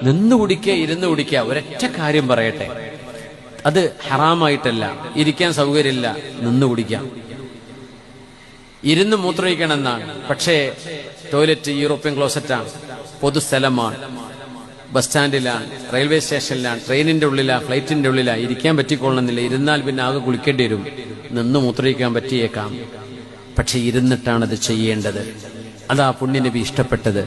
നിന്ന് കുടിക്കുക ഇരുന്ന് കുടിക്കുക. ഒരൊറ്റ കാര്യം പറയട്ടെ, അത് ഹറാമായിട്ടല്ല, ഇരിക്കാൻ സൗകര്യമില്ല, നിന്ന് കുടിക്കാം. ഇരുന്ന് മൂത്രമൊഴിക്കണം എന്നാണ്. പക്ഷേ ടോയ്ലറ്റ് യൂറോപ്യൻ ക്ലോസറ്റാണ്, പൊതുസ്ഥലമാണ്, ബസ് സ്റ്റാൻഡിലാണ്, റെയിൽവേ സ്റ്റേഷനിലാണ്, ട്രെയിനിന്റെ ഉള്ളിലാണ്, ഫ്ലൈറ്റിന്റെ ഉള്ളിലാണ്. ഇരിക്കാൻ പറ്റിക്കൊള്ളണമെന്നില്ല. ഇരുന്നാൽ പിന്നെ ആകെ കുളിക്കേണ്ടി വരും. നിന്ന് മൂത്രമൊഴിക്കാൻ പറ്റിയേക്കാം. പക്ഷെ ഇരുന്നിട്ടാണത് ചെയ്യേണ്ടത്. അതാ പുണ്യനബി ഇഷ്ടപ്പെട്ടത്.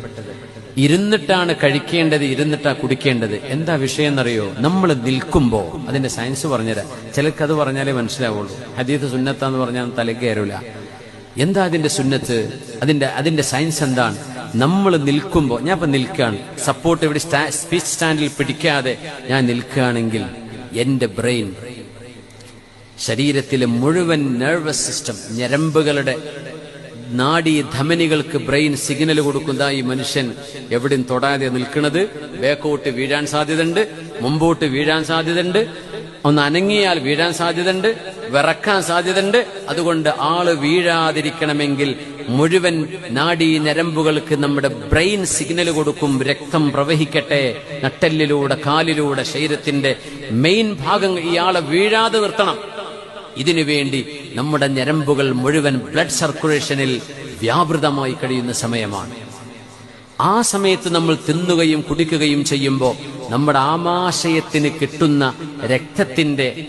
ഇരുന്നിട്ടാണ് കഴിക്കേണ്ടത്, ഇരുന്നിട്ടാ കുടിക്കേണ്ടത്. എന്താ വിഷയം എന്നറിയോ? നമ്മൾ നിൽക്കുമ്പോ, അതിന്റെ സയൻസ് പറഞ്ഞുതരാം. ചിലർക്ക് അത് പറഞ്ഞാലേ മനസ്സിലാവുള്ളൂ. ഹദീസ് സുന്നത്താന്ന് പറഞ്ഞാൽ തലക്ക് കയറൂല. എന്താ അതിന്റെ സുന്നത്ത്? അതിന്റെ സയൻസ് എന്താണ്? നമ്മൾ നിൽക്കുമ്പോ, ഞാൻ ഇപ്പൊ നിൽക്കുകയാണ്, സപ്പോർട്ട് ഇവിടെ സ്പീച്ച് സ്റ്റാൻഡിൽ പിടിക്കാതെ ഞാൻ നിൽക്കുകയാണെങ്കിൽ എന്റെ ബ്രെയിൻ, ശരീരത്തിലെ മുഴുവൻ നെർവസ് സിസ്റ്റം, ഞരമ്പുകളുടെ നാഡീ ധമനികൾക്ക് ബ്രെയിൻ സിഗ്നൽ കൊടുക്കുന്ന ഈ മനുഷ്യൻ എവിടെയും തൊടാതെ നിൽക്കുന്നത്. ബാക്കോട്ട് വീഴാൻ സാധ്യതയുണ്ട്, മുമ്പോട്ട് വീഴാൻ സാധ്യതയുണ്ട്, ഒന്ന് അനങ്ങിയാൽ വീഴാൻ സാധ്യതയുണ്ട്, വിറക്കാൻ സാധ്യതയുണ്ട്. അതുകൊണ്ട് ആള് വീഴാതിരിക്കണമെങ്കിൽ മുഴുവൻ നാഡീ ഞരമ്പുകൾക്ക് നമ്മുടെ ബ്രെയിൻ സിഗ്നൽ കൊടുക്കും. രക്തം പ്രവഹിക്കട്ടെ നട്ടെല്ലിലൂടെ, കാലിലൂടെ, ശരീരത്തിന്റെ മെയിൻ ഭാഗം ഇയാളെ വീഴാതെ നിർത്തണം. ഇതിനുവേണ്ടി നമ്മുടെ ഞരമ്പുകൾ മുഴുവൻ ബ്ലഡ് സർക്കുലേഷനിൽ വ്യാപൃതമായി കഴിയുന്ന സമയമാണ്. ആ സമയത്ത് നമ്മൾ തിന്നുകയും കുടിക്കുകയും ചെയ്യുമ്പോൾ നമ്മുടെ ആമാശയത്തിന് കിട്ടുന്ന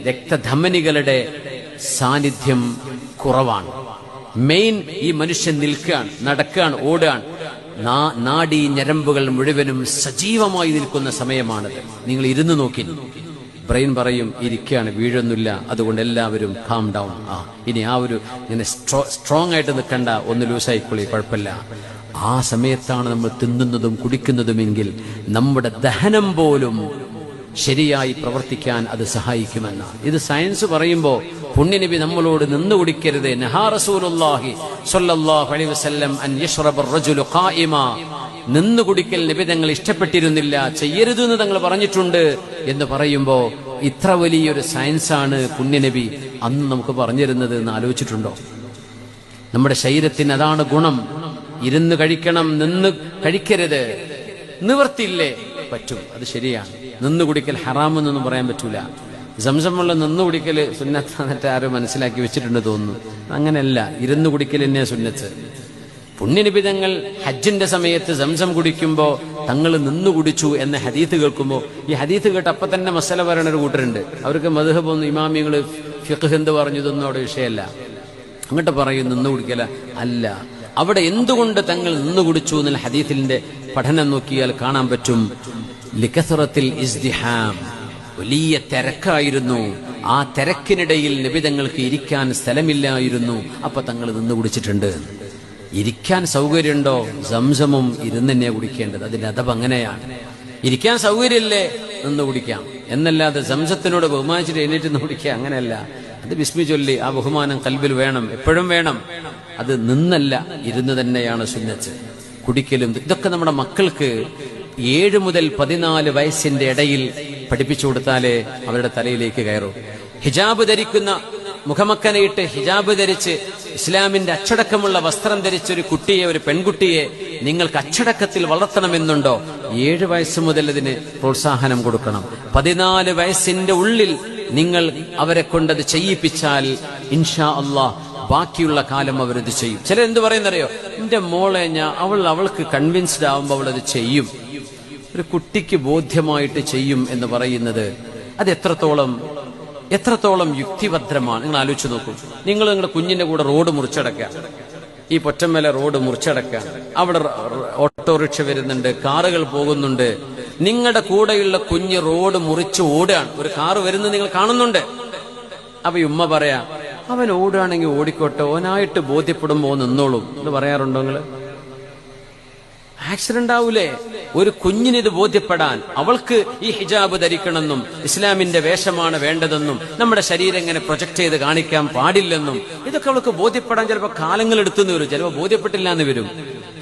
രക്തധമനികളുടെ സാന്നിധ്യം കുറവാണ്. മെയിൻ ഈ മനുഷ്യൻ നിൽക്കുകയാണ്, നടക്കുകയാണ്, ഓടുകയാണ്. നാഡീ ഞരമ്പുകൾ മുഴുവനും സജീവമായി നിൽക്കുന്ന സമയമാണത്. നിങ്ങൾ ഇരുന്ന് നോക്കി, ബ്രെയിൻ പറയും ഇരിക്കുകയാണ്, വീഴൊന്നുമില്ല, അതുകൊണ്ട് എല്ലാവരും കാം ഡൗൺ. ഇനി ആ ഒരു ഇങ്ങനെ സ്ട്രോങ് ആയിട്ട് നിൽക്കണ്ട, ഒന്ന് ലൂസായിക്കൊള്ളി, കുഴപ്പമില്ല. ആ സമയത്താണ് നമ്മൾ തിന്നുന്നതും കുടിക്കുന്നതുമെങ്കിൽ നമ്മുടെ ദഹനം പോലും ശരിയായി പ്രവർത്തിക്കാൻ അത് സഹായിക്കുമെന്നാണ്. ഇത് സയൻസ് പറയുമ്പോൾ പുണ്യനബി നമ്മളോട് നിന്ന് കുടിക്കരുത്. നഹാ റസൂലുള്ളാഹി സ്വല്ലല്ലാഹു അലൈഹി വസല്ലം അൻ യശ്റബ അർ-റജുലു ഖായിമാ. നിന്ന് കുടിക്കൽ നബി തങ്ങൾ ഇഷ്ടപ്പെട്ടിരുന്നില്ല, ചെയ്യരുതെന്ന് തങ്ങൾ പറഞ്ഞിട്ടുണ്ട് എന്ന് പറയുമ്പോൾ ഇത്ര വലിയൊരു സയൻസാണ് പുണ്യനബി അന്ന് നമുക്ക് പറഞ്ഞിരുന്നത് എന്ന് ആലോചിച്ചിട്ടുണ്ടോ? നമ്മുടെ ശരീരത്തിന് അതാണ് ഗുണം. ഇരുന്ന് കഴിക്കണം, നിന്ന് കഴിക്കരുത്. നിവർത്തിയില്ലേ? പറ്റും, അത് ശരിയാണ്. നിന്ന് കുടിക്കൽ ഹറാമെന്നൊന്നും പറയാൻ പറ്റൂല. സംസമുള്ള നിന്ന് കുടിക്കൽ സുന്നത്താന്നിട്ട് ആരും മനസ്സിലാക്കി വെച്ചിട്ടുണ്ട് തോന്നുന്നു. അങ്ങനെയല്ല, ഇരുന്ന് കുടിക്കൽ തന്നെ സുന്നത്ത്. പുണ്യനബി തങ്ങൾ ഹജ്ജിന്റെ സമയത്ത് സംസം കുടിക്കുമ്പോ തങ്ങൾ നിന്ന് കുടിച്ചു എന്ന ഹദീത്ത് കേൾക്കുമ്പോൾ, ഈ ഹദീത്ത് കേട്ട് അപ്പൊ തന്നെ മസല പറയണ ഒരു കൂട്ടരുണ്ട്. അവർക്ക് മദ്ഹബ് ഒന്നും ഇമാമികള് ഫിഖ് എന്ത് പറഞ്ഞു ഇതൊന്നും അവിടെ വിഷയമല്ല. അങ്ങോട്ട് പറയും നിന്ന് കുടിക്കല അല്ല. അവിടെ എന്തുകൊണ്ട് തങ്ങൾ നിന്ന് കുടിച്ചു എന്നുള്ള ഹദീത്തിന്റെ പഠനം നോക്കിയാൽ കാണാൻ പറ്റും. ലികസറത്തിൽ ഇസ്തിഹാം, വലിയ തിരക്കായിരുന്നു. ആ തിരക്കിനിടയിൽ നബി തങ്ങൾക്ക് ഇരിക്കാൻ സ്ഥലമില്ലായിരുന്നു. അപ്പൊ തങ്ങൾ നിന്ന് കുടിച്ചിട്ടുണ്ട്. ഇരിക്കാൻ സൗകര്യമുണ്ടോ? സംസമും ഇരുന്ന് തന്നെയാ കുടിക്കേണ്ടത്. അതിന്റെ അദബ് അങ്ങനെയാണ്. ഇരിക്കാൻ സൗകര്യമില്ലേ, നിന്ന് കുടിക്കാം എന്നല്ലാതെ സംസത്തിനോട് ബഹുമാനിച്ചിട്ട് എണീറ്റ് നിന്ന് കുടിക്കുക, അങ്ങനെയല്ല. അത് ബിസ്മി ചൊല്ലി ആ ബഹുമാനം കൽബിൽ വേണം, എപ്പോഴും വേണം. അത് നിന്നല്ല, ഇരുന്ന് തന്നെയാണ് സുന്നത്ത്. കുടിക്കലും ഇതൊക്കെ നമ്മുടെ മക്കൾക്ക് 7 മുതൽ 14 വയസ്സിന്റെ ഇടയിൽ പഠിപ്പിച്ചു കൊടുത്താലേ അവരുടെ തലയിലേക്ക് കയറും. ഹിജാബ് ധരിക്കുന്ന, മുഖമക്കനയിട്ട് ഹിജാബ് ധരിച്ച് ഇസ്ലാമിന്റെ അച്ചടക്കമുള്ള വസ്ത്രം ധരിച്ചൊരു കുട്ടിയെ, ഒരു പെൺകുട്ടിയെ നിങ്ങൾക്ക് അച്ചടക്കത്തിൽ വളർത്തണമെന്നുണ്ടോ? 7 വയസ്സ് മുതൽ അതിന് പ്രോത്സാഹനം കൊടുക്കണം. 14 വയസ്സിന്റെ ഉള്ളിൽ നിങ്ങൾ അവരെ കൊണ്ടത് ചെയ്യിപ്പിച്ചാൽ ഇൻഷാ അല്ലാഹ് ബാക്കിയുള്ള കാലം അവരത് ചെയ്യും. ചിലരെന്ത് പറയുന്നറിയോ? എന്റെ മോളെ അവൾക്ക് കൺവിൻസ്ഡ് ആവുമ്പോൾ അവളത് ചെയ്യും. ഒരു കുട്ടിക്ക് ബോധ്യമായിട്ട് ചെയ്യും എന്ന് പറയുന്നത് അത് എത്രത്തോളം യുക്തിഭദ്രമാണ്. നിങ്ങൾ ആലോചിച്ച് നോക്കൂ. നിങ്ങൾ നിങ്ങളുടെ കുഞ്ഞിന്റെ കൂടെ റോഡ് മുറിച്ചടക്കുക, ഈ പൊറ്റമ്മല റോഡ് മുറിച്ചടക്കുക, അവിടെ ഓട്ടോറിക്ഷ വരുന്നുണ്ട്, കാറുകൾ പോകുന്നുണ്ട്. നിങ്ങളുടെ കൂടെയുള്ള കുഞ്ഞ് റോഡ് മുറിച്ച് ഓടുകയാണ്, ഒരു കാറ് വരുന്നത് നിങ്ങൾ കാണുന്നുണ്ട്. അപ്പൊ ഈ ഉമ്മ പറയാ, അവൻ ഓടുകയാണെങ്കിൽ ഓടിക്കോട്ടെ, ഓനായിട്ട് ബോധ്യപ്പെടുമ്പോ നിന്നോളും എന്ന് പറയാറുണ്ടോ നിങ്ങള്? ആക്സിഡന്റ് ആവൂലേ? ഒരു കുഞ്ഞിനിത് ബോധ്യപ്പെടാൻ, അവൾക്ക് ഈ ഹിജാബ് ധരിക്കണമെന്നും ഇസ്ലാമിന്റെ വേഷമാണ് വേണ്ടതെന്നും നമ്മുടെ ശരീരം എങ്ങനെ പ്രൊജക്ട് ചെയ്ത് കാണിക്കാൻ പാടില്ലെന്നും ഇതൊക്കെ അവൾക്ക് ബോധ്യപ്പെടാൻ ചിലപ്പോൾ കാലങ്ങൾ എടുത്തുനിന്ന് വരും, ചിലപ്പോൾ ബോധ്യപ്പെട്ടില്ല എന്ന് വരും.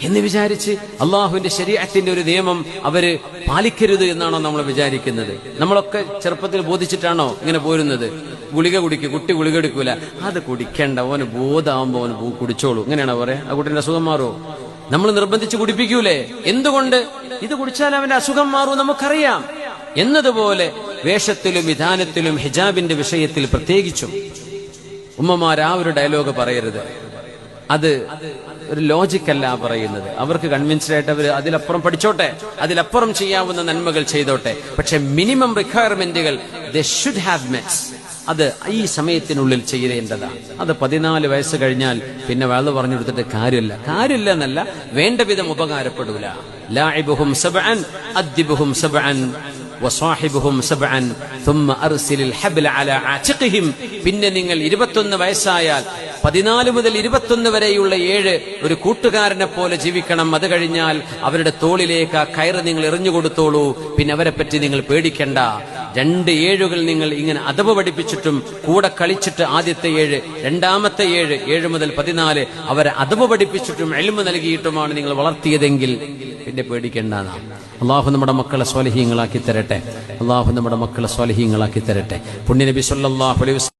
എന്ന് വിചാരിച്ച് അള്ളാഹുവിന്റെ ശരീഅത്തിന്റെ ഒരു നിയമം അവര് പാലിക്കരുത് എന്നാണോ നമ്മൾ വിചാരിക്കുന്നത്? നമ്മളൊക്കെ ചെറുപ്പത്തിൽ ബോധിച്ചിട്ടാണോ ഇങ്ങനെ പോരുന്നത്? ഗുളിക കുടിക്കും, കുട്ടി ഗുളിക കുടിക്കൂല, അത് കുടിക്കേണ്ട, ഓന് ബോധമാകുമ്പോ ഓന് കുടിച്ചോളൂ, ഇങ്ങനെയാണോ പറയാ? ആ കുട്ടിന്റെ അസുഖം മാറുമോ? നമ്മൾ നിർബന്ധിച്ച് കുടിപ്പിക്കൂലേ? എന്തുകൊണ്ട്? ഇത് കുടിച്ചാൽ അവന്റെ അസുഖം മാറും നമുക്കറിയാം. എന്നതുപോലെ വേഷത്തിലും വിധാനത്തിലും ഹിജാബിന്റെ വിഷയത്തിൽ പ്രത്യേകിച്ചും ഉമ്മമാർ ആ ഒരു ഡയലോഗ് പറയരുത്. അത് ഒരു ലോജിക്കല്ല പറയുന്നത്. അവർക്ക് കൺവിൻസ്ഡ് ആയിട്ട് അവർ അതിലപ്പുറം പഠിച്ചോട്ടെ, അതിലപ്പുറം ചെയ്യാവുന്ന നന്മകൾ ചെയ്തോട്ടെ. പക്ഷെ മിനിമം റിക്വയർമെന്റുകൾ ദേ ഷുഡ് ഹാവ് മെറ്റ്. അത് ഈ സമയത്തിനുള്ളിൽ ചെയ്യേണ്ടതാണ്. അത് 14 വയസ്സ് കഴിഞ്ഞാൽ പിന്നെ വേള പറഞ്ഞു കൊടുത്തിട്ട് കാര്യമില്ല എന്നല്ല, വേണ്ട വിധം ഉപകാരപ്പെടൂല. ലാഇബുഹും സബ്അൻ അദ്ദിബുഹും സബ്അൻ വസാഹിബുഹും സബ്അൻ ثم ارسل الحبل على عاتقهم. പിന്നെ നിങ്ങൾ 21 വയസ്സായാൽ 14 മുതൽ 21 വരെയുള്ള 7 ഒരു കൂട്ടുകാരനെ പോലെ ജീവിക്കണം. അത് കഴിഞ്ഞാൽ അവരുടെ തോളിലേക്ക് ആ കയറ് നിങ്ങൾ എറിഞ്ഞു കൊടുത്തോളൂ. പിന്നെ അവരെ പറ്റി നിങ്ങൾ പേടിക്കണ്ട. 2 ഏഴുകൾ നിങ്ങൾ ഇങ്ങനെ അദബ് പഠിപ്പിച്ചിട്ടും കൂടെ കളിച്ചിട്ട് ആദ്യത്തെ 7, രണ്ടാമത്തെ 7 മുതൽ 14 അവരെ അദബ് പഠിപ്പിച്ചിട്ടും ഇൽമു നൽകിയിട്ടുമാണ് നിങ്ങൾ വളർത്തിയതെങ്കിൽ പിന്നെ പേടിക്കേണ്ടതാണ്. അള്ളാഹു നമ്മുടെ മക്കളെ സ്വാലിഹീങ്ങളാക്കി തരട്ടെ. അള്ളാഹു നമ്മുടെ മക്കളെ സ്വാലിഹീങ്ങളാക്കി തരട്ടെ. പുണ്യനബി സല്ലല്ലാഹു അലൈഹി വസല്ലം